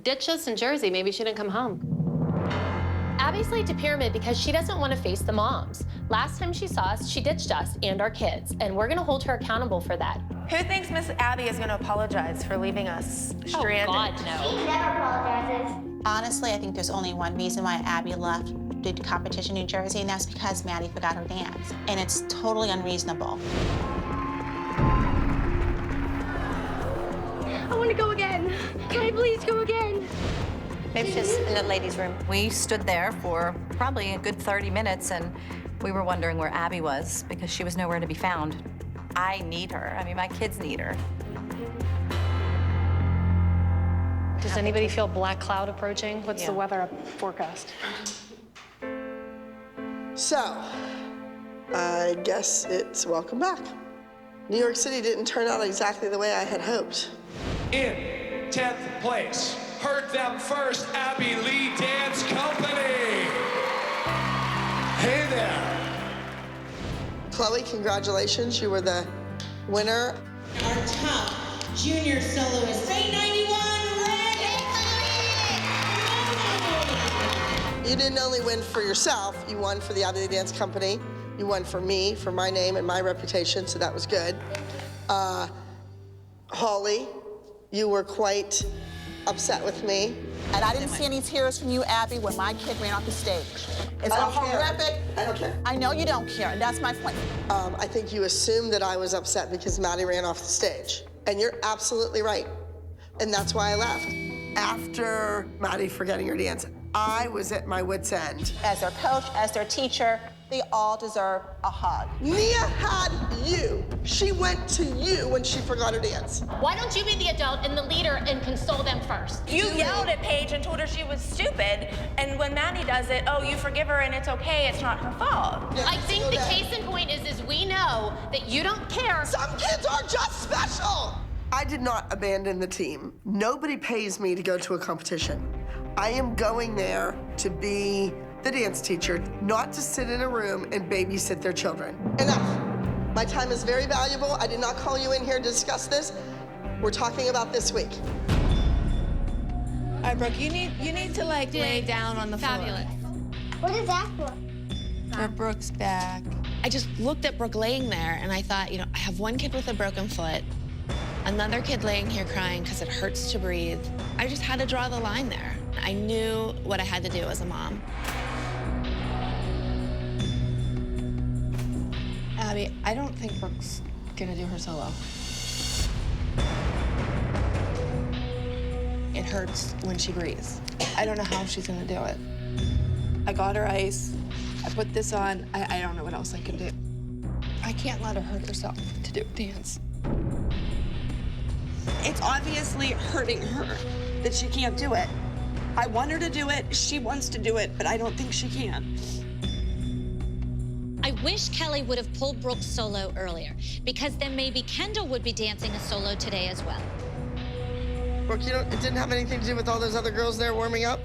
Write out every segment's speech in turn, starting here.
ditched us in Jersey. Maybe she didn't come home. Abby's late to Pyramid because she doesn't want to face the moms. Last time she saw us, she ditched us and our kids, and we're gonna hold her accountable for that. Who thinks Miss Abby is gonna apologize for leaving us stranded? Oh, God, no. She never apologizes. Honestly, I think there's only one reason why Abby left the competition in New Jersey, and that's because Maddie forgot her dance. And it's totally unreasonable. I want to go again. Can I please go again? Maybe she's in the ladies' room. We stood there for probably a good 30 minutes, and we were wondering where Abby was because she was nowhere to be found. I need her. I mean, my kids need her. Does anybody feel black cloud approaching? What's the Yeah. weather forecast? So, I guess it's welcome back. New York City didn't turn out exactly the way I had hoped. In 10th place, heard them first, Abby Lee Dance Company. Hey there. Chloe, congratulations, you were the winner. Our top junior soloist, Fate 91, You didn't only win for yourself, you won for the Abby Lee Dance Company. You won for me, for my name and my reputation, so that was good. Holly, you were quite upset with me. And I didn't see any tears from you, Abby, when my kid ran off the stage. It's I don't care. horrific. I don't care. I know you don't care, and that's my point. I think you assumed that I was upset because Maddie ran off the stage. And you're absolutely right. And that's why I left. After Maddie forgetting her dance, I was at my wit's end. As their coach, as their teacher, they all deserve a hug. Nia had you. She went to you when she forgot her dance. Why don't you be the adult and the leader and console them first? You yelled at Paige and told her she was stupid, and when Maddie does it, oh, you forgive her and it's okay, it's not her fault. I think the case in point is we know that you don't care. Some kids are just special. I did not abandon the team. Nobody pays me to go to a competition. I am going there to be the dance teacher, not to sit in a room and babysit their children. Enough. My time is very valuable. I did not call you in here to discuss this. We're talking about this week. All right, Brooke, you need to like lay down on the Fabulous. What is that for? floor. For Brooke's back. I just looked at Brooke laying there, and I thought, you know, I have one kid with a broken foot, another kid laying here crying because it hurts to breathe. I just had to draw the line there. I knew what I had to do as a mom. Abby, I don't think Brooke's gonna do her solo. It hurts when she breathes. I don't know how she's gonna do it. I got her ice. I put this on. I don't know what else I can do. I can't let her hurt herself to do dance. It's obviously hurting her that she can't do it. I want her to do it. She wants to do it, but I don't think she can. I wish Kelly would have pulled Brooke's solo earlier, because then maybe Kendall would be dancing a solo today as well. Brooke, it didn't have anything to do with all those other girls there warming up?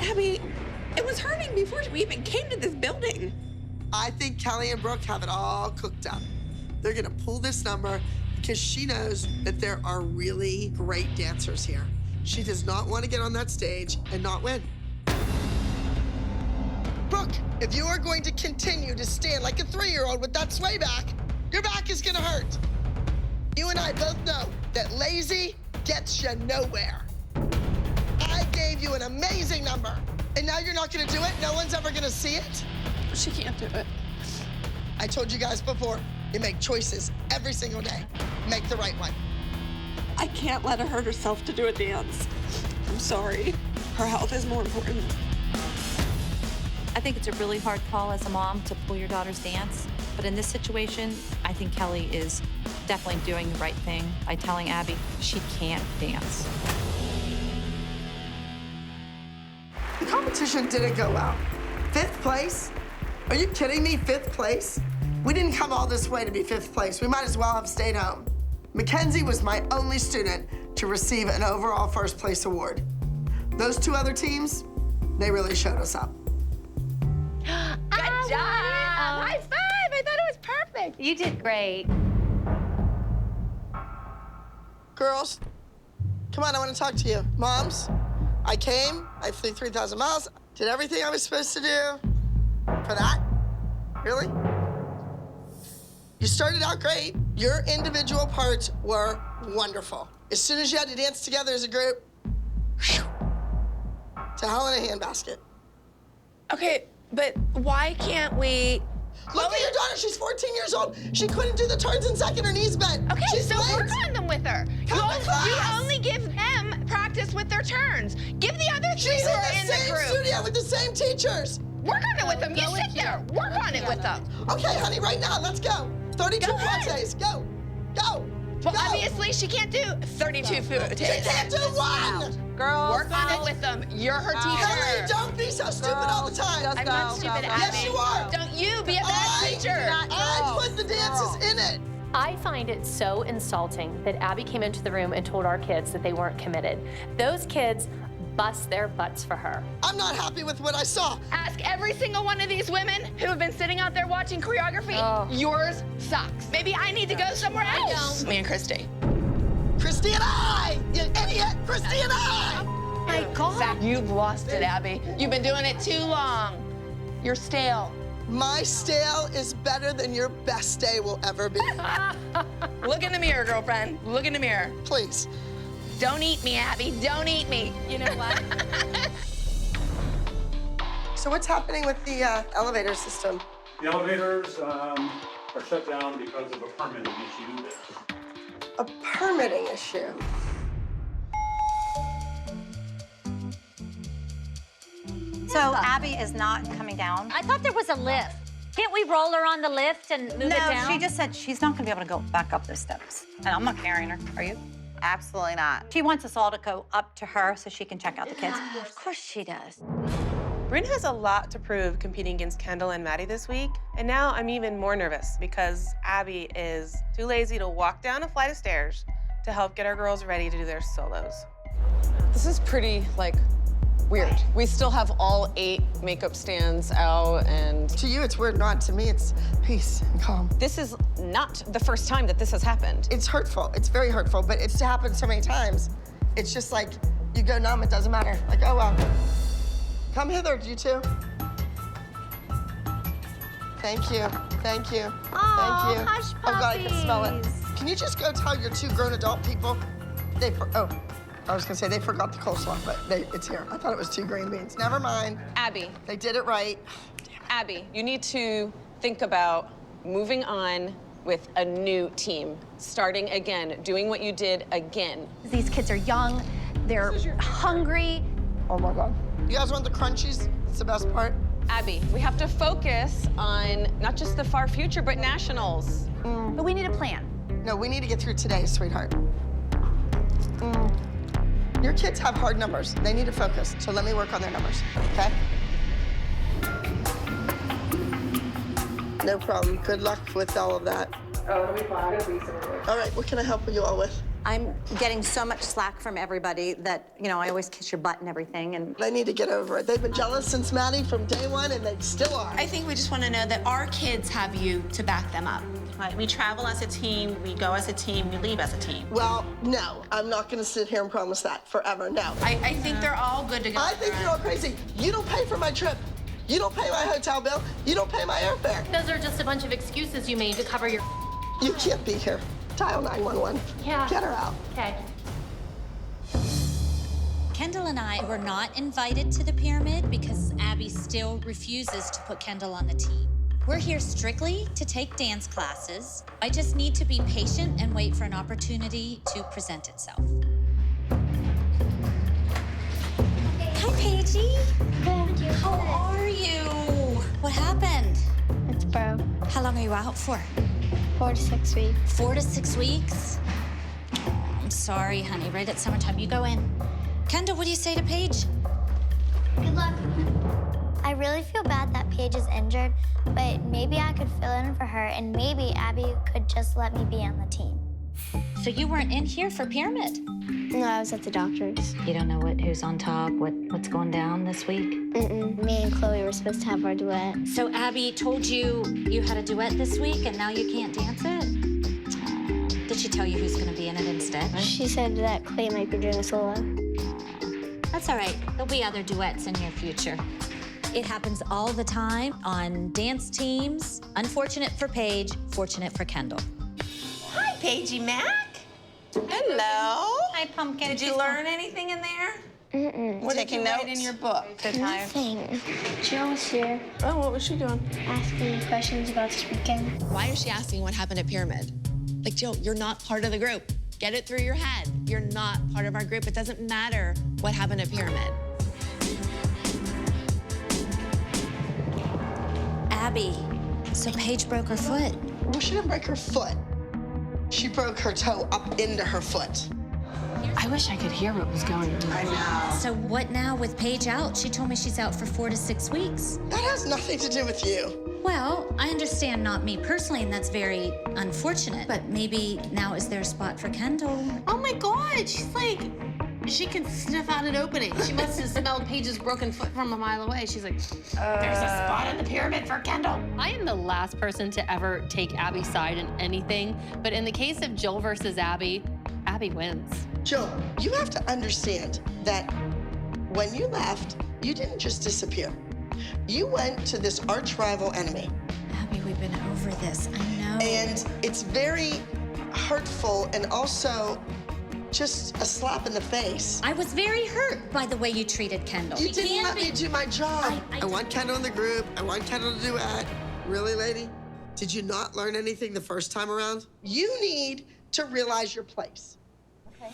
Abby, it was hurting before we even came to this building. I think Kelly and Brooke have it all cooked up. They're gonna pull this number because she knows that there are really great dancers here. She does not want to get on that stage and not win. Brooke, if you are going to continue to stand like a 3-year-old with that sway back, your back is gonna hurt. You and I both know that lazy gets you nowhere. I gave you an amazing number, and now you're not gonna do it? No one's ever gonna see it? She can't do it. I told you guys before, you make choices every single day. Make the right one. I can't let her hurt herself to do a dance. I'm sorry. Her health is more important. I think it's a really hard call as a mom to pull your daughter's dance, but in this situation, I think Kelly is definitely doing the right thing by telling Abby she can't dance. The competition didn't go well. 5th place? Are you kidding me? 5th place? We didn't come all this way to be 5th place. We might as well have stayed home. Mackenzie was my only student to receive an overall 1st place award. Those 2 other teams, they really showed us up. Good job! High five! I thought it was perfect. You did great. Girls, come on, I want to talk to you. Moms, I came, I flew 3,000 miles, did everything I was supposed to do. For that? Really? You started out great. Your individual parts were wonderful. As soon as you had to dance together as a group, whew, to hell in a handbasket. Okay, but why can't we? Look at your daughter, she's 14 years old. She couldn't do the turns in second, her knees bent. Okay, she's so late. work on them with her. Come to class. You only give them practice with their turns. Give the other three She's who are in the same group. studio with the same teachers. Work on it with them. You sit there. Work on it with them. Okay, honey, right now, let's go. 32 Go ahead. lattes, go, go. Well, go. obviously, she can't do 32 food. She can't do one. Girls, Work on it with them. You're her teacher. Kelly, don't be so stupid all the time. Just I'm not go, stupid, go, go. Abby. Yes, you are. Don't you be a bad teacher. I put the dances in it. I find it so insulting that Abby came into the room and told our kids that they weren't committed. Those kids bust their butts for her. I'm not happy with what I saw. Ask every single one of these women who have been sitting out there watching choreography. Yours sucks. Maybe I need to go somewhere else. Me and Christy. Christy and I, you idiot, Christy and I. My God. You've lost it, Abby. You've been doing it too long. You're stale. My stale is better than your best day will ever be. Look in the mirror, girlfriend. Look in the mirror. Please. Don't eat me, Abby. Don't eat me. You know what? So what's happening with the elevator system? The elevators are shut down because of a permitting issue. A permitting issue. So Abby is not coming down. I thought there was a lift. Can't we roll her on the lift and move it down? No, she just said she's not gonna be able to go back up the steps. And I'm not carrying her, are you? Absolutely not. She wants us all to go up to her so she can check out the kids. Of course she does. Bryn has a lot to prove competing against Kendall and Maddie this week, and now I'm even more nervous because Abby is too lazy to walk down a flight of stairs to help get our girls ready to do their solos. This is pretty, weird. We still have all 8 makeup stands out, and To you, it's weird. Not to me, it's peace and calm. this is not the first time that this has happened. It's hurtful. It's very hurtful, but it's happened so many times. It's just like, you go numb, it doesn't matter. Like, oh, well. Come hither, you two. Thank you, thank you, thank you. Hush Oh, God, I can smell it. puppies. Can you just go tell your 2 grown adult people? I was gonna say they forgot the coleslaw, but it's here. I thought it was 2 green beans. Never mind. Abby, They did it right. Abby, you need to think about moving on with a new team, starting again, doing what you did again. These kids are young, they're hungry. Oh my God. You guys want the crunchies? That's the best part. Abby, we have to focus on not just the far future, but nationals. But we need a plan. No, we need to get through today, sweetheart. Your kids have hard numbers. They need to focus, so let me work on their numbers, okay? No problem. Good luck with all of that. Oh, it'll be fine. It'll be some All right, what can I help you all with? I'm getting so much slack from everybody that, I always kiss your butt and everything, and They need to get over it. They've been jealous since Maddie from day one, and they still are. I think we just want to know that our kids have you to back them up. Right, we travel as a team, we go as a team, we leave as a team. Well, no, I'm not gonna sit here and promise that forever, no. I think they're all good to go. I think you're all crazy. You don't pay for my trip. You don't pay my hotel bill. You don't pay my airfare. Those are just a bunch of excuses you made to cover your... You can't be here. Dial 911. Yeah. Get her out. Okay. Kendall and I were not invited to the pyramid because Abby still refuses to put Kendall on the team. We're here strictly to take dance classes. I just need to be patient and wait for an opportunity to present itself. Hi, Paigey. Good. How are you? What happened? It's broke. How long are you out for? 4 to 6 weeks. 4 to 6 weeks? Oh, I'm sorry, honey. Right at summertime, you go in. Kendall, what do you say to Paige? Good luck. I really feel bad that Paige is injured, but maybe I could fill in for her, and maybe Abby could just let me be on the team. So you weren't in here for Pyramid? No, I was at the doctor's. You don't know who's on top, what's going down this week? Me and Chloe were supposed to have our duet. So Abby told you you had a duet this week, and now you can't dance it? Did she tell you who's going to be in it instead? She said that Chloe might be doing a solo. That's all right. There'll be other duets in your future. It happens all the time on dance teams. Unfortunate for Paige, fortunate for Kendall. Hi, Paigey Mac. Hello. Hi, Pumpkin. Did you learn anything in there? What did you write in your book? Nothing. Jill was here. Oh, what was she doing? Asking me questions about this weekend. Why is she asking what happened at Pyramid? Like, Jill, you're not part of the group. Get it through your head. You're not part of our group. It doesn't matter what happened at Pyramid. Abby, so Paige broke her foot. Well, she didn't break her foot. She broke her toe up into her foot. I wish I could hear what was going on. I know. So what now with Paige out? She told me she's out for 4 to 6 weeks. That has nothing to do with you. Well, I understand not me personally, and that's very unfortunate. But maybe now is there a spot for Kendall? Oh my God, she's like, she can sniff out an opening. She must have smelled Paige's broken foot from a mile away. She's like, there's a spot in the pyramid for Kendall. I am the last person to ever take Abby's side in anything, but in the case of Jill versus Abby, Abby wins. Jill, you have to understand that when you left, you didn't just disappear. You went to this arch rival enemy. Abby, we've been over this. I know. And it's very hurtful and also just a slap in the face. I was very hurt by the way you treated Kendall. You didn't let me do my job. I want Kendall in the group. I want Kendall to duet. Really, lady? Did you not learn anything the first time around? You need to realize your place.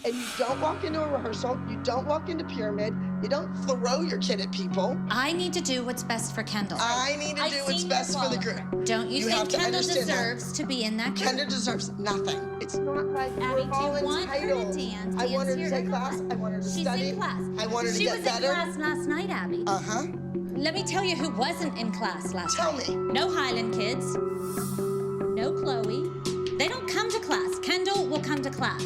And you don't walk into a rehearsal, you don't walk into Pyramid, you don't throw your kid at people. I need to do what's best for Kendall. I need to do what's best for the group. Don't you have think to Kendall understand deserves to be in that group? Kendall deserves nothing. It's not like Abby, we're all do you want her to entitled. dance? I want her to Dance take here? class, I want her to She's study. in class. I want her to she get was better. in class last night, Abby. Uh-huh. Let me tell you who wasn't in class last night. Tell me. No Highland kids. No Chloe. They don't come to class. Kendall will come to class.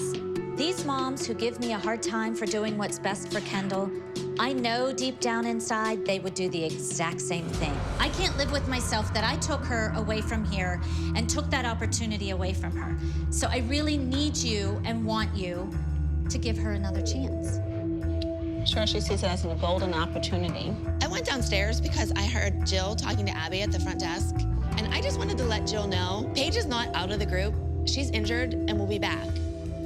These moms who give me a hard time for doing what's best for Kendall, I know deep down inside they would do the exact same thing. I can't live with myself that I took her away from here and took that opportunity away from her. So I really need you and want you to give her another chance. I'm sure she sees it as a golden opportunity. I went downstairs because I heard Jill talking to Abby at the front desk, and I just wanted to let Jill know Paige is not out of the group. She's injured and will be back.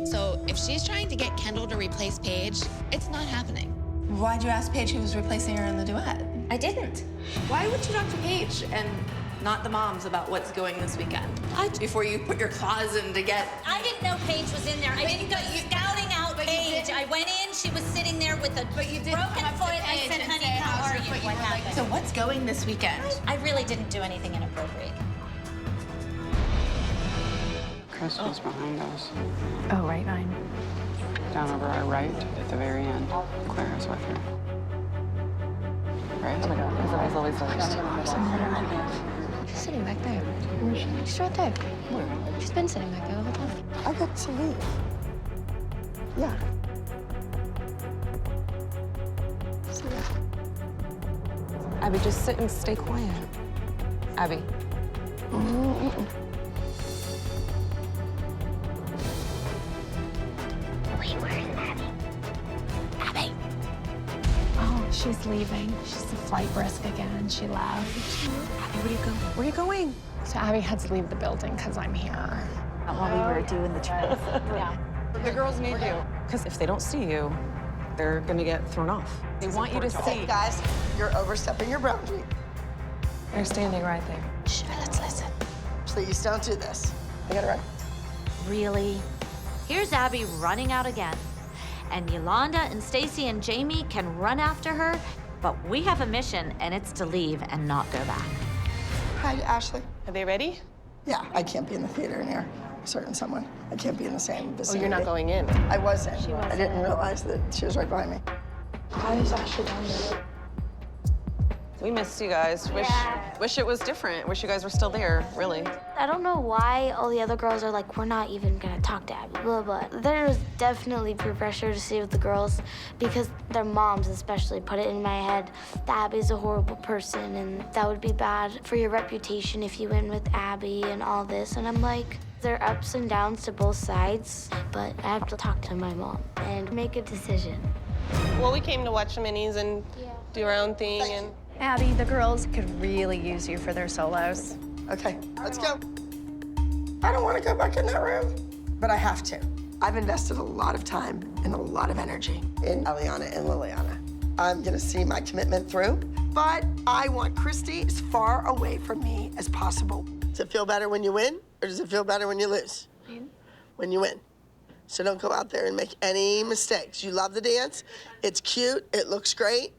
So if she's trying to get Kendall to replace Paige, it's not happening. Why'd you ask Paige who was replacing her in the duet? I didn't. Why would you talk to Paige and not the moms about what's going this weekend? Before you put your claws in to get... I didn't know Paige was in there. I didn't go scouting out Paige. I went in, she was sitting there with a broken foot. I said, honey, how are you? What happened? So what's going this weekend? I really didn't do anything inappropriate. Chris was behind us. Oh, right, 9. Down over our right at the very end. Clara's with her. Right? Oh my God, his eyes always She's sitting back there. She's right there. She's been sitting back there the whole time. I got to leave. Yeah. Abby, just sit and stay quiet. Abby. Abby. Oh, she's leaving. She's a flight risk again. She left. Abby, where are you going? Where are you going? So Abby had to leave the building because I'm here. While we were doing the trials. Yeah. The girls need you. Because if they don't see you, they're gonna get thrown off. They want you to see. Hey, guys, you're overstepping your boundary. They're standing right there. Shh, let's listen. Please don't do this. I gotta run. Really? Here's Abby running out again. And Yolanda and Stacy and Jamie can run after her, but we have a mission, and it's to leave and not go back. Hi, Ashley. Are they ready? Yeah, I can't be in the theater in here. Certain someone. I can't be in the same vicinity. Oh, you're not going in? I wasn't. I didn't realize that she was right behind me. Why is Ashley down there? We missed you guys. Wish it was different. Wish you guys were still there, really. I don't know why all the other girls are like, we're not even gonna talk to Abby, blah, blah. There's definitely peer pressure to stay with the girls because their moms especially put it in my head that Abby's a horrible person and that would be bad for your reputation if you went with Abby and all this. And I'm like, there are ups and downs to both sides, but I have to talk to my mom and make a decision. Well, we came to watch the minis and do our own thing. And Abby, the girls could really use you for their solos. Okay, let's go. I don't want to go back in that room, but I have to. I've invested a lot of time and a lot of energy in Eliana and Liliana. I'm gonna see my commitment through, but I want Christy as far away from me as possible. Does it feel better when you win, or does it feel better when you lose? When you win. So don't go out there and make any mistakes. You love the dance, it's cute, it looks great.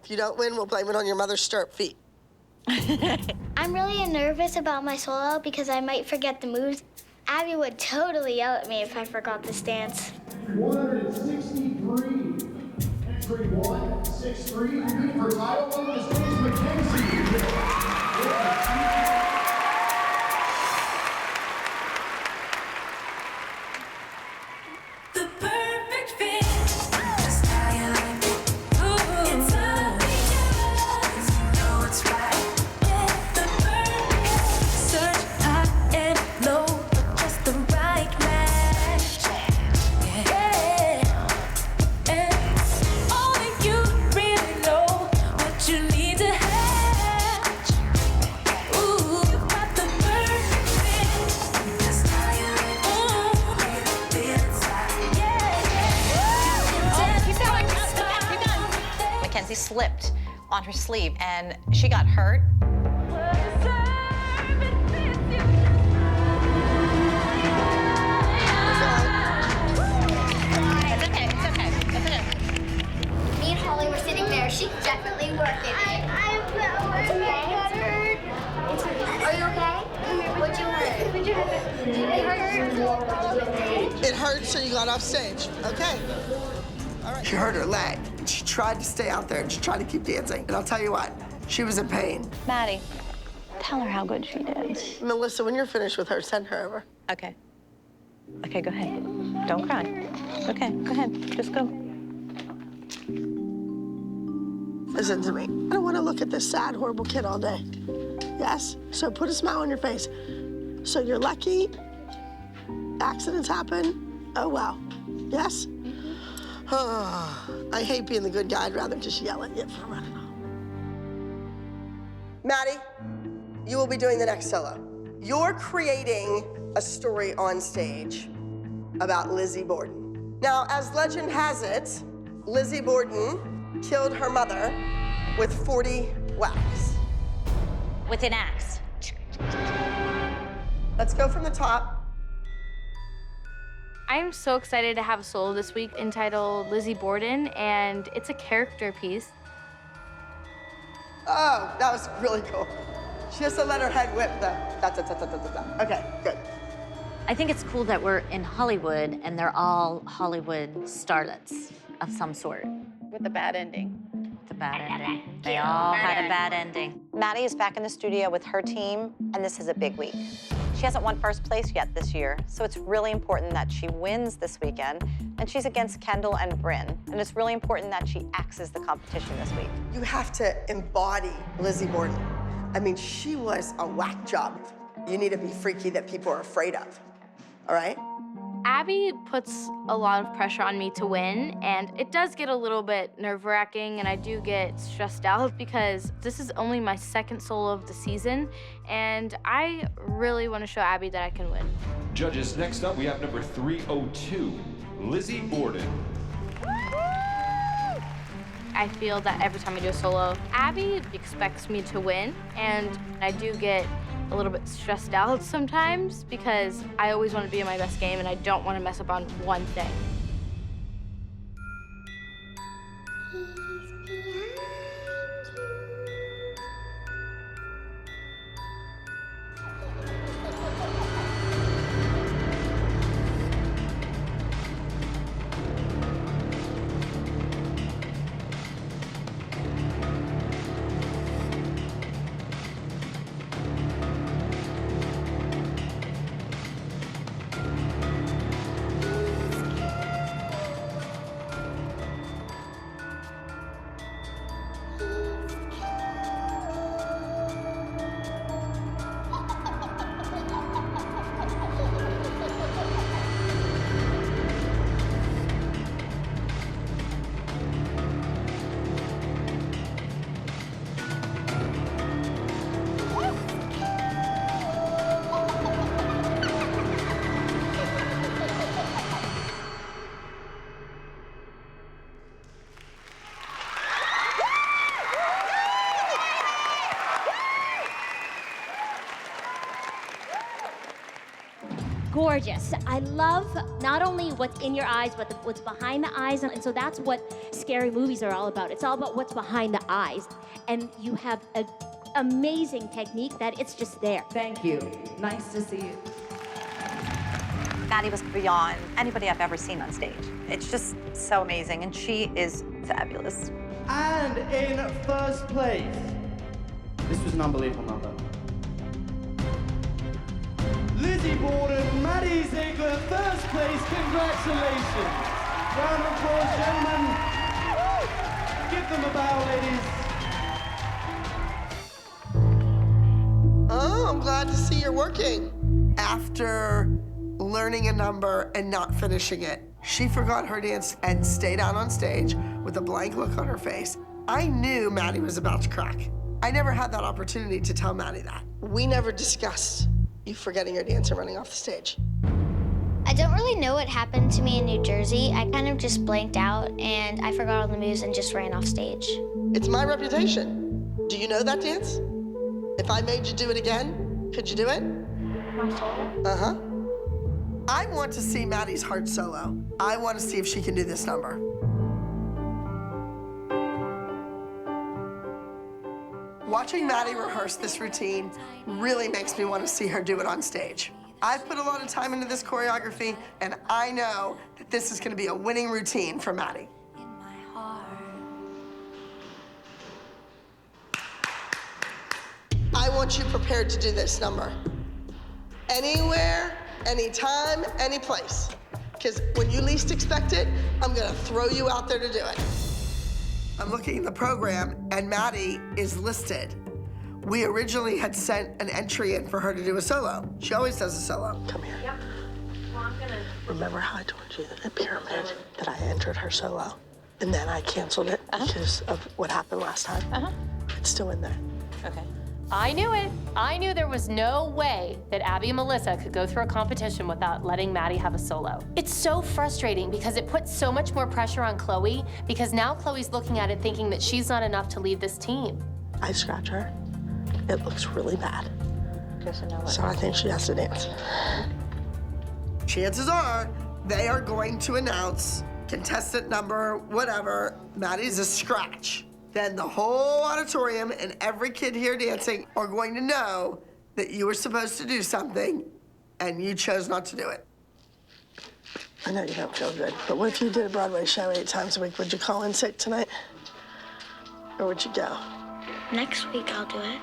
If you don't win, we'll blame it on your mother's stirrup feet. I'm really nervous about my solo because I might forget the moves. Abby would totally yell at me if I forgot this dance. 163. Entry 163. Competing for title on the stage, Mackenzie. The perfect fit. Just how you like it. Ooh. It's all because you know it's right. Yeah, the perfect. Search high and low for just the right match. Yeah. And only you really know what you need to have. Ooh, you got the perfect fit. Just how you like it. Mackenzie slipped on her sleeve and she got hurt. It's okay, it's okay, it's okay. Me and Holly were sitting there. She's definitely worth it. Are you okay? What'd you hurt? It hurt, so you got off stage. Okay. All right. She hurt her leg. She tried to stay out there and she tried to keep dancing. And I'll tell you what, she was in pain. Maddie, tell her how good she did. Melissa, when you're finished with her, send her over. Okay. Okay, go ahead. Don't cry. Okay, go ahead. Just go. Listen to me. I don't want to look at this sad, horrible kid all day. Yes? So put a smile on your face. So you're lucky. Accidents happen. Oh, well. Yes? I hate being the good guy. I'd rather just yell at you for running off. Maddie, you will be doing the next solo. You're creating a story on stage about Lizzie Borden. Now, as legend has it, Lizzie Borden killed her mother with 40 whacks. With an axe. Let's go from the top. I'm so excited to have a solo this week entitled Lizzie Borden, and it's a character piece. Oh, that was really cool. She has to let her head whip the da-da-da-da-da-da. Okay, good. I think it's cool that we're in Hollywood and they're all Hollywood starlets of some sort. With a bad ending. With a bad ending. They all had a bad ending. Maddie is back in the studio with her team, and this is a big week. She hasn't won first place yet this year, so it's really important that she wins this weekend, and she's against Kendall and Bryn, and it's really important that she axes the competition this week. You have to embody Lizzie Borden. I mean, she was a whack job. You need to be freaky that people are afraid of, all right? Abby puts a lot of pressure on me to win, and it does get a little bit nerve-wracking, and I do get stressed out because this is only my second solo of the season, and I really want to show Abby that I can win. Judges, next up we have number 302, Lizzie Borden. I feel that every time I do a solo, Abby expects me to win, and I do get a little bit stressed out sometimes because I always want to be in my best game and I don't want to mess up on one thing. gorgeous. I love not only what's in your eyes, but what's behind the eyes. And so that's what scary movies are all about. It's all about what's behind the eyes. And you have an amazing technique that it's just there. Thank you. Nice to see you. Maddie was beyond anybody I've ever seen on stage. It's just so amazing, and she is fabulous. And in first place, this was an unbelievable number. Lizzie Borden, Maddie Ziegler, first place, congratulations. Round of applause, gentlemen. Woo! Give them a bow, ladies. Oh, I'm glad to see you're working. After learning a number and not finishing it, she forgot her dance and stayed out on stage with a blank look on her face. I knew Maddie was about to crack. I never had that opportunity to tell Maddie that. We never discussed you forgetting your dance and running off the stage. I don't really know what happened to me in New Jersey. I kind of just blanked out and I forgot all the moves and just ran off stage. It's my reputation. Do you know that dance? If I made you do it again, could you do it? Uh-huh. I want to see Maddie's heart solo. I want to see if she can do this number. Watching Maddie rehearse this routine really makes me want to see her do it on stage. I've put a lot of time into this choreography, and I know that this is going to be a winning routine for Maddie. I want you prepared to do this number. Anywhere, anytime, any place. Because when you least expect it, I'm gonna throw you out there to do it. I'm looking at the program, and Maddie is listed. We originally had sent an entry in for her to do a solo. She always does a solo. Come here. Yep. Well, I'm gonna... Remember how I told you that at Pyramid that I entered her solo? And then I canceled it because of what happened last time? It's still in there. Okay. I knew it. I knew there was no way that Abby and Melissa could go through a competition without letting Maddie have a solo. It's so frustrating because it puts so much more pressure on Chloe because now Chloe's looking at it thinking that she's not enough to lead this team. I scratch her. It looks really bad. So I think she has to dance. Chances are they are going to announce contestant number, whatever, Maddie's a scratch. Then the whole auditorium and every kid here dancing are going to know that you were supposed to do something and you chose not to do it. I know you don't feel good, but what if you did a Broadway show 8 times a week? Would you call in sick tonight? Or would you go? Next week I'll do it.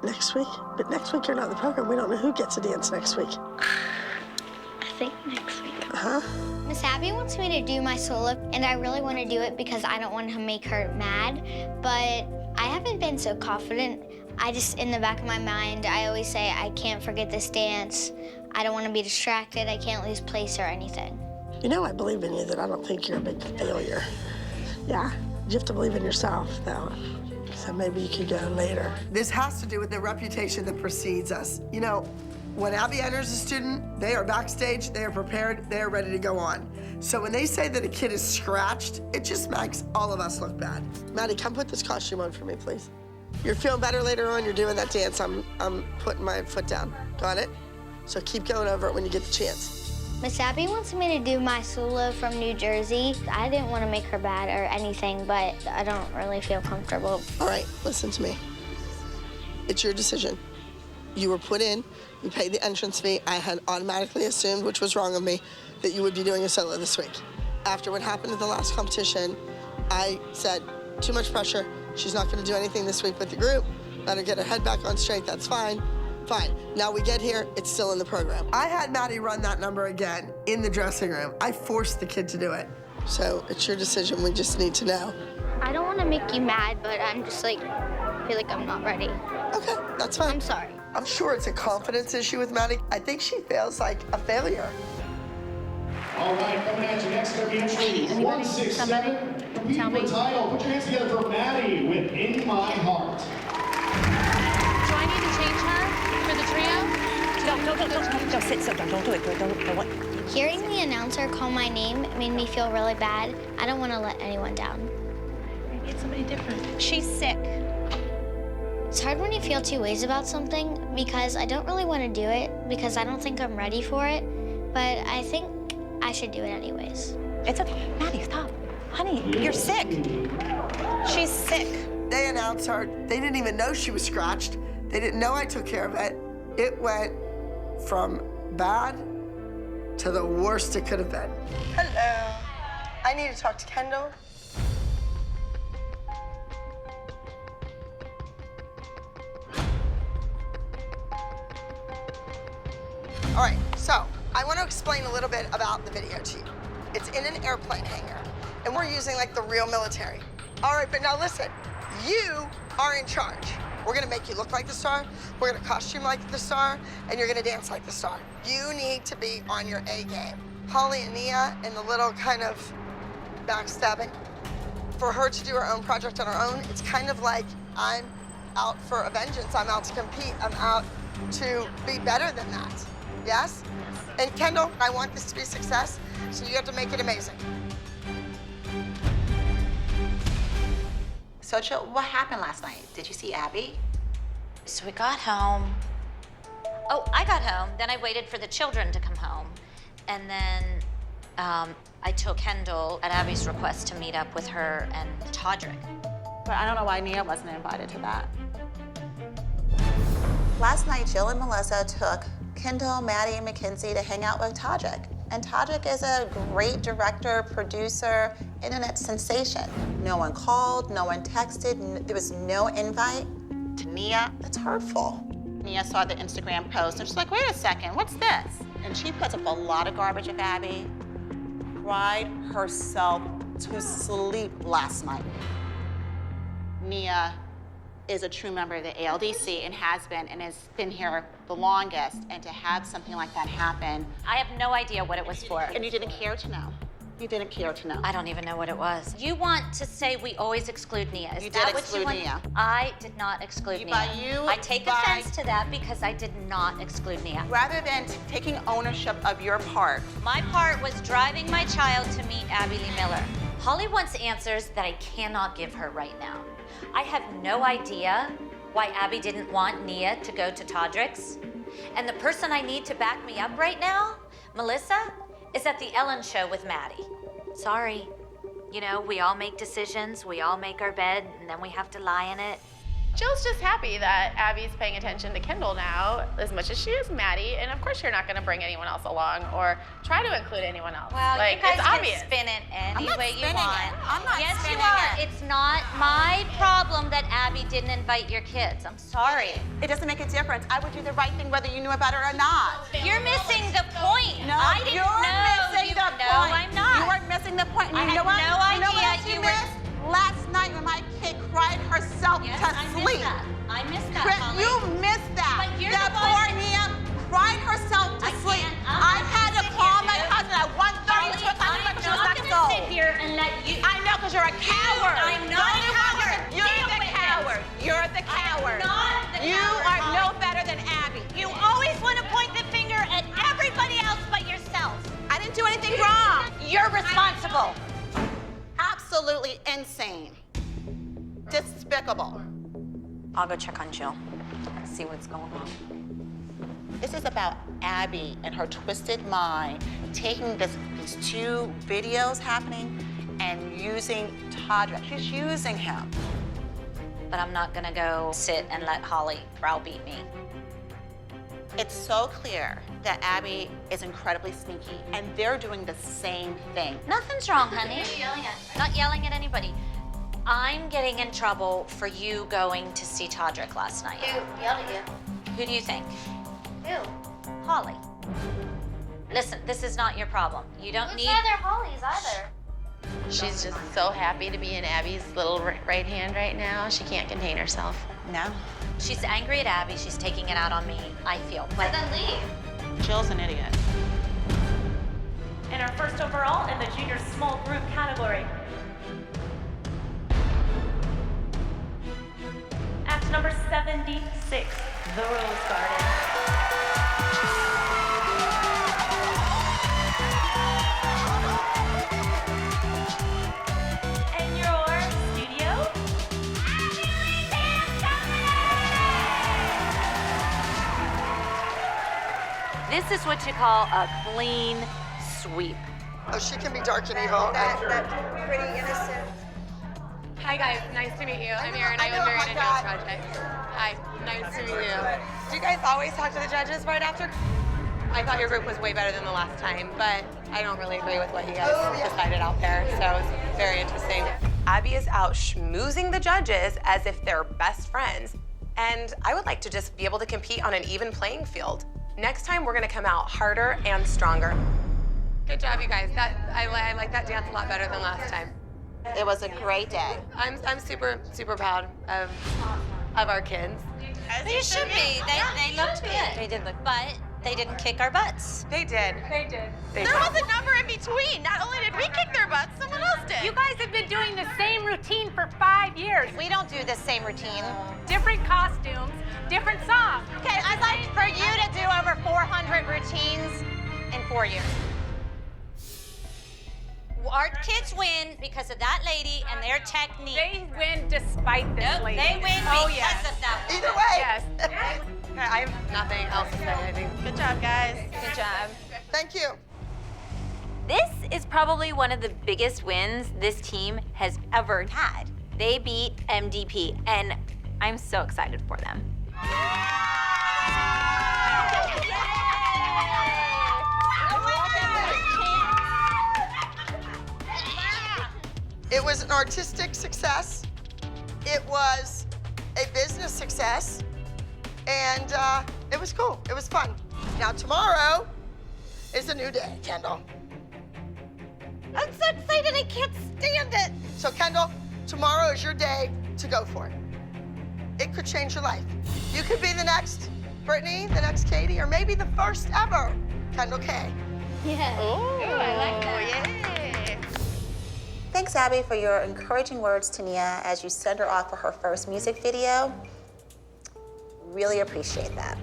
Next week? But next week you're not in the program. We don't know who gets to dance next week. I think next week. Uh-huh. Miss Abby wants me to do my solo, and I really want to do it because I don't want to make her mad, but I haven't been so confident. I just, in the back of my mind, I always say, I can't forget this dance. I don't want to be distracted. I can't lose place or anything. You know, I believe in you that I don't think you're a big failure. Yeah, you have to believe in yourself, though. So maybe you could go later. This has to do with the reputation that precedes us. You know, when Abby enters a student, they are backstage, they are prepared, they are ready to go on. So when they say that a kid is scratched, it just makes all of us look bad. Maddie, come put this costume on for me, please. You're feeling better later on, you're doing that dance. I'm putting my foot down. Got it? So keep going over it when you get the chance. Miss Abby wants me to do my solo from New Jersey. I didn't want to make her bad or anything, but I don't really feel comfortable. All right, listen to me. It's your decision. You were put in, you paid the entrance fee. I had automatically assumed, which was wrong of me, that you would be doing a solo this week. After what happened at the last competition, I said, too much pressure. She's not gonna do anything this week with the group. Let her get her head back on straight, that's fine. Fine, now we get here, it's still in the program. I had Maddie run that number again in the dressing room. I forced the kid to do it. So it's your decision, we just need to know. I don't want to make you mad, but I'm just like, feel like I'm not ready. Okay, that's fine. I'm sorry. I'm sure it's a confidence issue with Maddie. I think she feels like a failure. All right, coming at you next up, entry 167. Compete for title. Put your hands together for Maddie with In My Heart. Do I need to change her for the trio? Don't sit so don't do it. Don't. Hearing the announcer call my name made me feel really bad. I don't want to let anyone down. Maybe it's somebody different. She's sick. It's hard when you feel two ways about something because I don't really want to do it because I don't think I'm ready for it, but I think I should do it anyways. It's okay. Maddie, stop. Honey, you're sick. She's sick. They announced her. They didn't even know she was scratched. They didn't know I took care of it. It went from bad to the worst it could have been. Hello. I need to talk to Kendall. All right, so I want to explain a little bit about the video to you. It's in an airplane hangar, and we're using like the real military. All right, but now listen, you are in charge. We're gonna make you look like the star, we're gonna costume like the star, and you're gonna dance like the star. You need to be on your A game. Holly and Nia and the little kind of backstabbing. For her to do her own project on her own, it's kind of like I'm out for a vengeance, I'm out to compete, I'm out to be better than that. Yes? And Kendall, I want this to be a success, so you have to make it amazing. So, Jill, what happened last night? Did you see Abby? So we got home. Oh, I got home. Then I waited for the children to come home. And then I took Kendall at Abby's request to meet up with her and Todrick. But I don't know why Nia wasn't invited to that. Last night, Jill and Melissa took Kendall, Maddie, and Mackenzie to hang out with Todrick. And Todrick is a great director, producer, internet sensation. No one called, no one texted, there was no invite to Nia. That's hurtful. Nia saw the Instagram post and she's like, wait a second, what's this? And she puts up a lot of garbage of Abby, cried herself to sleep last night. Nia is a true member of the ALDC and has been here the longest, and to have something like that happen. I have no idea what it was for. And you didn't care to know. You didn't care to know. I don't even know what it was. You want to say we always exclude Nia. Is You that did what exclude you want? Nia. I did not exclude Nia. I take offense to that because I did not exclude Nia. Rather than taking ownership of your part. My part was driving my child to meet Abby Lee Miller. Holly wants answers that I cannot give her right now. I have no idea why Abby didn't want Nia to go to Todrick's. And the person I need to back me up right now, Melissa, is at the Ellen show with Maddie. Sorry. You know, we all make decisions, we all make our bed, and then we have to lie in it. Jill's just happy that Abby's paying attention to Kendall now as much as she is Maddie, and of course you're not going to bring anyone else along or try to include anyone else. Well, like, you guys it's can obvious. spin it any way you spinning want. it. I'm not yes, spinning you are. it. It's not my problem that Abby didn't invite your kids. I'm sorry. It doesn't make a difference. I would do the right thing whether you knew about it or not. You're missing the point. No, I didn't you're know. missing the No, point. I'm not. You are missing the point. And I you know had what? no You know what idea else you you were- missed? Last night when my kid cried herself Yes, to I sleep. missed that. I missed that, Chris, Holly. you missed that. But you're that the one- poor Nia cried herself to sleep. I had to call my husband at 1:30 to I'm because she was not not going to sold. sit here and let you. I know, because you're a coward. I'm not a coward. You're Deal the with it. coward. You're the coward. not the You coward, are Holly. no better than Abby. You always want to point the finger at everybody else but yourself. I didn't do anything wrong. You're responsible. Absolutely insane. Despicable. I'll go check on Jill. See what's going on. This is about Abby and her twisted mind taking these two videos happening and using Todrick. She's using him. But I'm not gonna go sit and let Holly browbeat me. It's so clear that Abby is incredibly sneaky, and they're doing the same thing. Nothing's wrong, honey. Not yelling at anybody. I'm getting in trouble for you going to see Todrick last night. Who yelled at you? Who do you think? Who? Holly. Listen, this is not your problem. You don't need. Neither Holly's either. She's just so happy to be in Abby's little right hand right now. She can't contain herself. No. She's angry at Abby. She's taking it out on me, I feel. But then leave. Jill's an idiot. And our first overall in the junior small group category. Act number 76, The Rose Garden. And your studio? This is what you call a clean sweep. Oh, she can be dark and evil. That pretty innocent. Hi guys, nice to meet you. I'm Erin. I own Mariana Dance Project. Hi, nice to meet you. Do you guys always talk to the judges right after? I thought your group was way better than the last time, but I don't really agree with what you guys decided out there, so it's very interesting. Abby is out schmoozing the judges as if they're best friends, and I would like to just be able to compete on an even playing field. Next time, we're gonna come out harder and stronger. Good job, you guys. I like that dance a lot better than last time. It was a great day. I'm super proud of our kids. They should be. They looked good. They did look, but they didn't kick our butts. They did. They did. There was a number in between. Not only did we kick their butts, someone else did. You guys have been doing the same routine for 5 years. We don't do the same routine. Different costumes, different songs. Okay, I'd like for you to do over 400 routines in 4 years. Our kids win because of that lady and their technique. They win despite this lady. They win because of that. Either way. Yes. Okay, I have nothing else to say, I think. Good job, guys. Good job. Thank you. This is probably one of the biggest wins this team has ever had. They beat MDP, and I'm so excited for them. It was an artistic success. It was a business success. And it was cool. It was fun. Now, tomorrow is a new day, Kendall. I'm so excited, I can't stand it. So, Kendall, tomorrow is your day to go for it. It could change your life. You could be the next Brittany, the next Katie, or maybe the first ever Kendall K. Yeah. Ooh, I like that. Yeah. Thanks, Abby, for your encouraging words to Nia as you send her off for her first music video. Really appreciate that.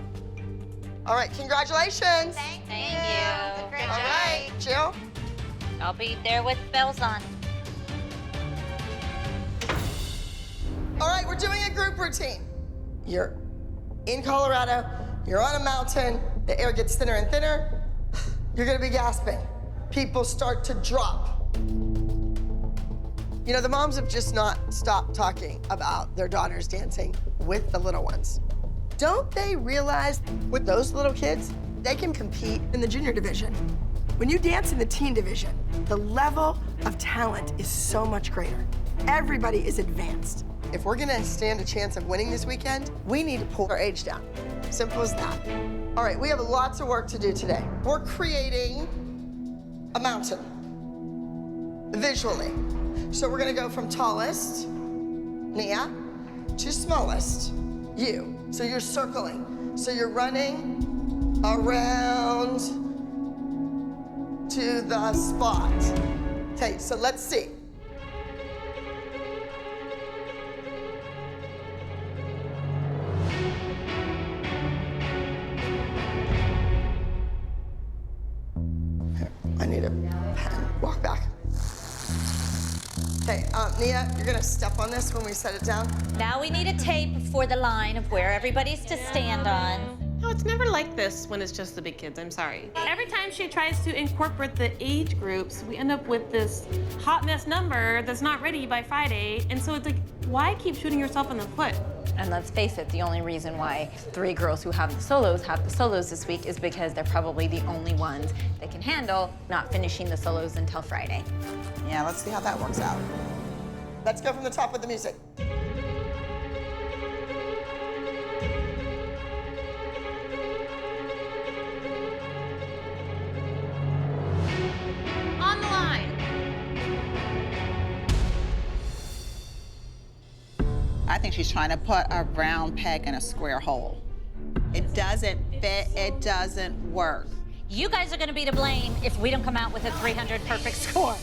All right, congratulations. Thank you. Great All right, Jill. I'll be there with bells on. All right, we're doing a group routine. You're in Colorado, you're on a mountain, the air gets thinner and thinner, you're gonna be gasping. People start to drop. You know, the moms have just not stopped talking about their daughters dancing with the little ones. Don't they realize with those little kids, they can compete in the junior division? When you dance in the teen division, the level of talent is so much greater. Everybody is advanced. If we're gonna stand a chance of winning this weekend, we need to pull our age down. Simple as that. All right, we have lots of work to do today. We're creating a mountain, visually. So we're gonna go from tallest, Nia, to smallest, you. So you're circling. So you're running around to the spot. Okay, so let's see. Here, I need a pen. Walk back. Okay, Nia, you're gonna step on this when we set it down. Now we need a tape for the line of where everybody's to stand on. No, it's never like this when it's just the big kids. I'm sorry. Every time she tries to incorporate the age groups, we end up with this hot mess number that's not ready by Friday. And so it's like, why keep shooting yourself in the foot? And let's face it, the only reason why 3 girls who have the solos this week is because they're probably the only ones that can handle not finishing the solos until Friday. Yeah, let's see how that works out. Let's go from the top with the music. On the line. I think she's trying to put a round peg in a square hole. It doesn't fit, it doesn't work. You guys are gonna be to blame if we don't come out with a 300 perfect score.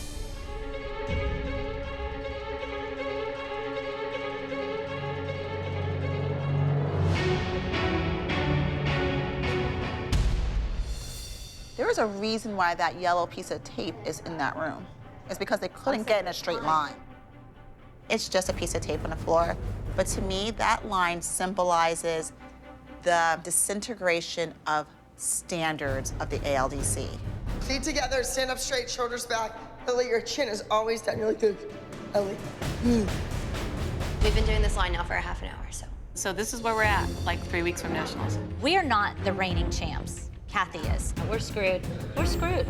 There is a reason why that yellow piece of tape is in that room. It's because they couldn't get in a straight line. It's just a piece of tape on the floor. But to me, that line symbolizes the disintegration of standards of the ALDC. Feet together, stand up straight, shoulders back. Ellie, your chin is always down. You're like this. Ellie. We've been doing this line now for a half an hour, so. So this is where we're at, like 3 weeks from nationals. We are not the reigning champs. Kathy is. We're screwed. We're screwed.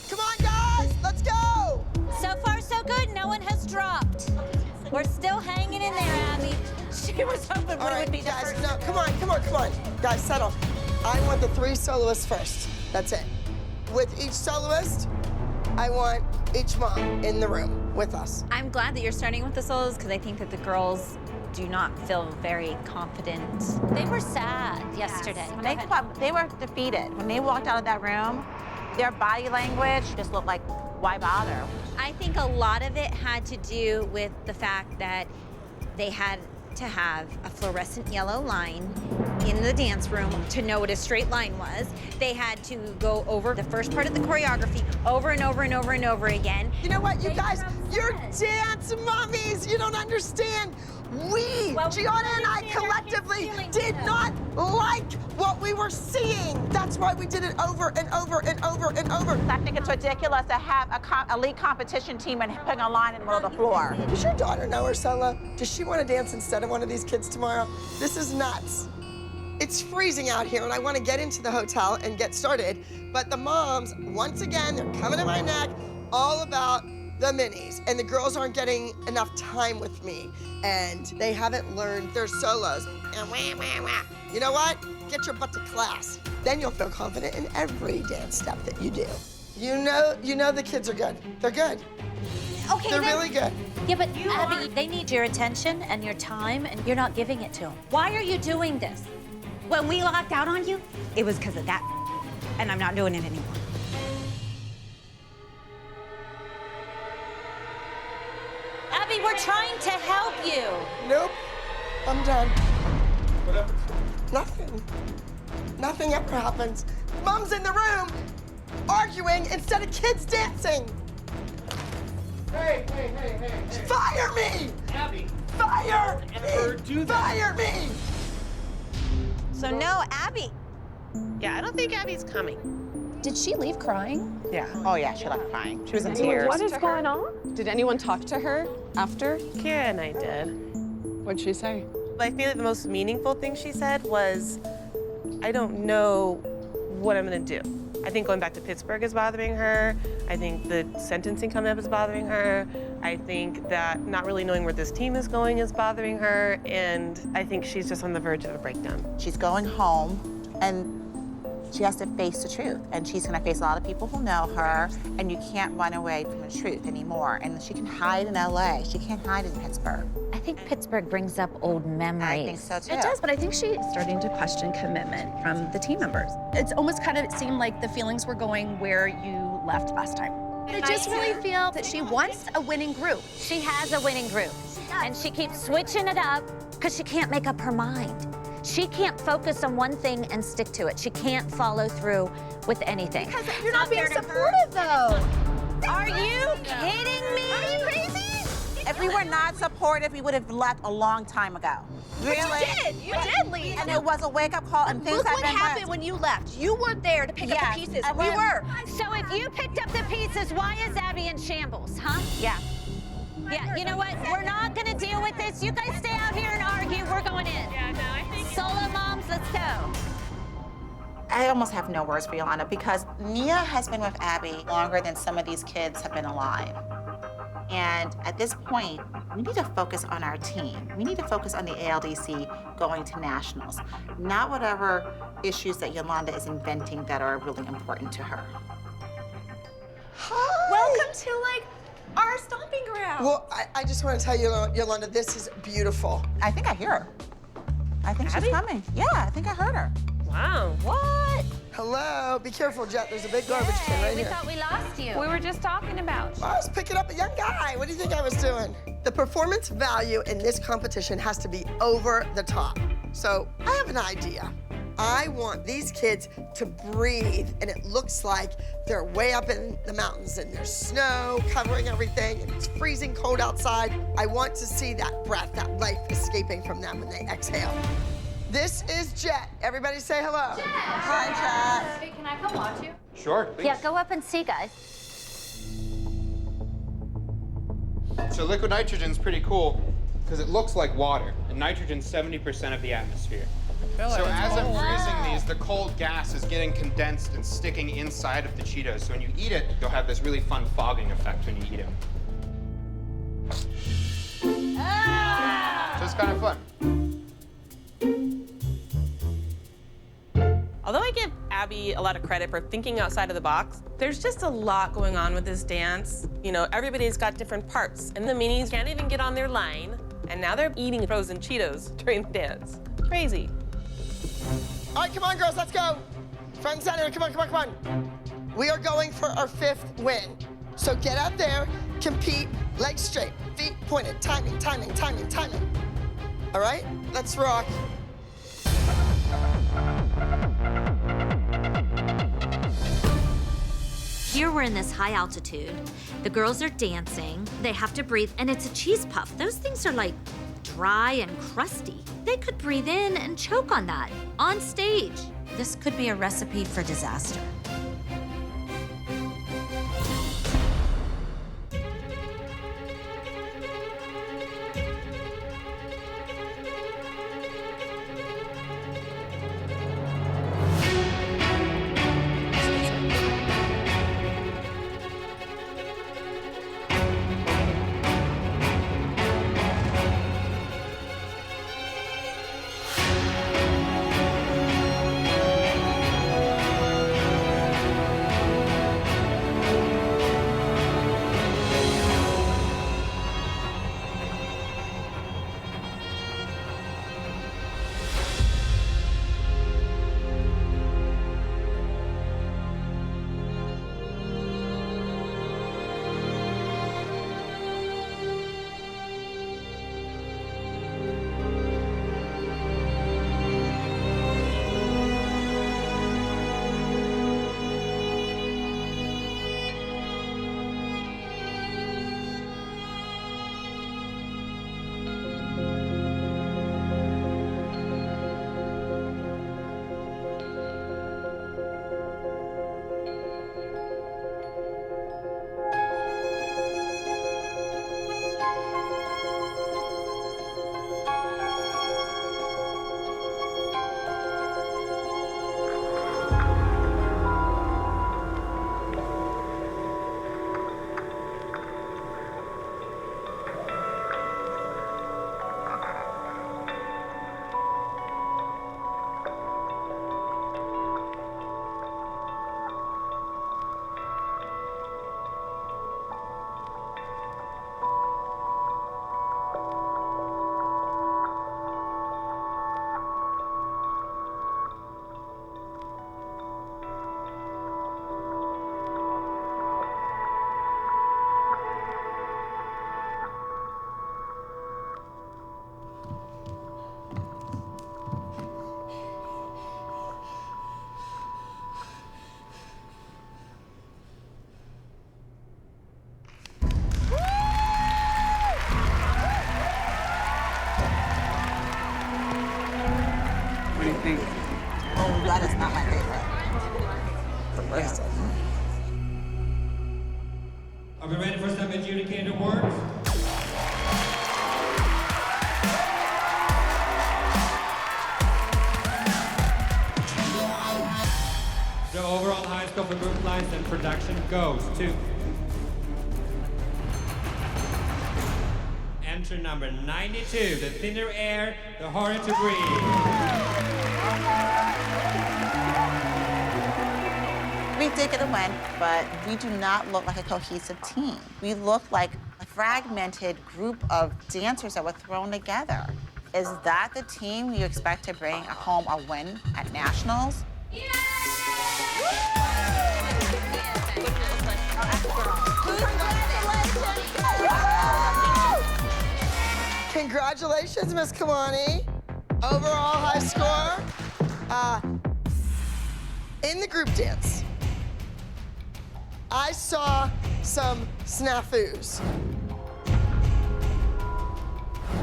Come on, guys, let's go. So far, so good. No one has dropped. We're still hanging in there, Abby. She was hoping we would be the guys, first. no, come on. Guys, settle. I want the 3 soloists first. That's it. With each soloist, I want each mom in the room with us. I'm glad that you're starting with the solos because I think that the girls do not feel very confident. They were sad yesterday. They were defeated. When they walked out of that room, their body language just looked like, why bother? I think a lot of it had to do with the fact that they had to have a fluorescent yellow line in the dance room to know what a straight line was. They had to go over the first part of the choreography over and over and over and over again. You know what, you guys, you're dance mummies. You don't understand. Gianna and I collectively did not like what we were seeing. That's why we did it over and over and over and over. I think it's ridiculous to have a elite competition team and putting a line in the middle of the floor. Does your daughter know her solo? Does she want to dance instead of one of these kids tomorrow? This is nuts. It's freezing out here, and I want to get into the hotel and get started. But the moms, once again, they're coming to my neck, all about the minis. And the girls aren't getting enough time with me. And they haven't learned their solos. And wah, wah, wah. You know what? Get your butt to class. Then you'll feel confident in every dance step that you do. You know the kids are good. They're good. Okay, They're really good. Yeah, but Abby, they need your attention and your time, and you're not giving it to them. Why are you doing this? When we locked out on you, it was because of that, and I'm not doing it anymore. Abby, we're trying to help you. Nope. I'm done. Whatever. Nothing. Nothing ever happens. Mom's in the room arguing instead of kids dancing. Hey. Fire me! Abby. Fire Never me! do that. Fire me! So no, Abby. Yeah, I don't think Abby's coming. Did she leave crying? Yeah. Oh yeah, she left crying. She was in tears. What is going on? Did anyone talk to her after? Kira and I did. What'd she say? I feel like the most meaningful thing she said was, I don't know what I'm gonna do. I think going back to Pittsburgh is bothering her. I think the sentencing coming up is bothering her. I think that not really knowing where this team is going is bothering her. And I think she's just on the verge of a breakdown. She's going home, and she has to face the truth. And she's gonna face a lot of people who know her, and you can't run away from the truth anymore. And she can hide in LA. She can't hide in Pittsburgh. I think Pittsburgh brings up old memories. I think so too. It does, but I think she's starting to question commitment from the team members. It's almost kind of seemed like the feelings were going where you left last time. I just really feel that she wants a winning group. She has a winning group, and she keeps switching it up because she can't make up her mind. She can't focus on one thing and stick to it. She can't follow through with anything. Because you're not being supportive, though. Are you kidding me? Are you crazy? If we were not supportive, we would have left a long time ago. Really? But you did leave. And it was a wake-up call, and things Look have what been happened when you left. You weren't there to pick up the pieces. and We when- were. So if you picked up the pieces, why is Abby in shambles, huh? Yeah. Yeah, you know what? We're not gonna deal with this. You guys stay out here and argue. We're going in. Yeah, no, I think Solo moms, let's go. I almost have no words for Yolanda because Nia has been with Abby longer than some of these kids have been alive. And at this point, we need to focus on our team. We need to focus on the ALDC going to nationals, not whatever issues that Yolanda is inventing that are really important to her. Hi. Welcome to, our stomping ground. Well, I just want to tell you, Yolanda, this is beautiful. I think I hear her. I think she's coming. Yeah, I think I heard her. Wow. What? Hello. Be careful, Jet. There's a big garbage can right We here. thought we lost you. we were just talking about. I was picking up a young guy. What do you think I was doing? The performance value in this competition has to be over the top. So I have an idea. I want these kids to breathe, and it looks like they're way up in the mountains and there's snow covering everything and it's freezing cold outside. I want to see that breath, that life escaping from them when they exhale. This is Jet. Everybody say hello. Jet! Hi, Jet. Hey, can I come watch you? Sure, please. Yeah, go up and see, guys. So liquid nitrogen's pretty cool because it looks like water, and nitrogen's 70% of the atmosphere. So as I'm freezing these, the cold gas is getting condensed and sticking inside of the Cheetos. So when you eat it, you'll have this really fun fogging effect when you eat them. So it's kind of fun. Although I give Abby a lot of credit for thinking outside of the box, there's just a lot going on with this dance. You know, everybody's got different parts, and the minis can't even get on their line, and now they're eating frozen Cheetos during the dance. Crazy. All right, come on, girls, let's go. Front and center, come on, come on, come on. We are going for our 5th win. So get out there, compete, legs straight, feet pointed, timing, timing, timing, timing. All right, let's rock. Here we're in this high altitude. The girls are dancing. They have to breathe, and it's a cheese puff. Those things are like dry and crusty. They could breathe in and choke on that on stage. This could be a recipe for disaster. What do you think? Oh, that is not my favorite. Are we ready for some adjudicated awards? The overall high score for group lines and production goes to entry number 92, The Thinner Air, The Harder to Breathe. We did get a win, but we do not look like a cohesive team. We look like a fragmented group of dancers that were thrown together. Is that the team you expect to bring home a win at nationals? Congratulations, Miss Kamani. Overall high score, In the group dance, I saw some snafus.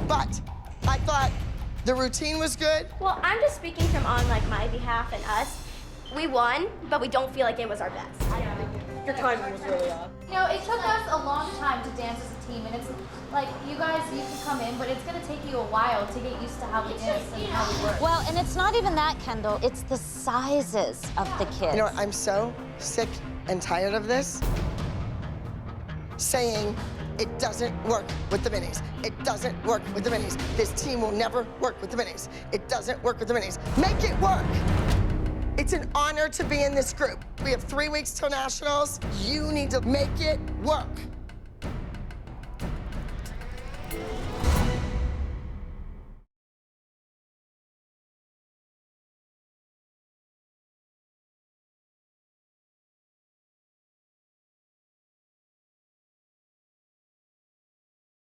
But I thought the routine was good. Well, I'm just speaking from on like my behalf and us. We won, but we don't feel like it was our best. Your timing was really off. You know, it took us a long time to dance as a team, and it's like, you guys, you can come in, but it's gonna take you a while to get used to how we dance and how we work. Well, and it's not even that, Kendall. It's the sizes of the kids. You know what, I'm so sick and tired of this. Saying it doesn't work with the minis. It doesn't work with the minis. This team will never work with the minis. It doesn't work with the minis. Make it work. It's an honor to be in this group. We have 3 weeks till nationals. You need to make it work.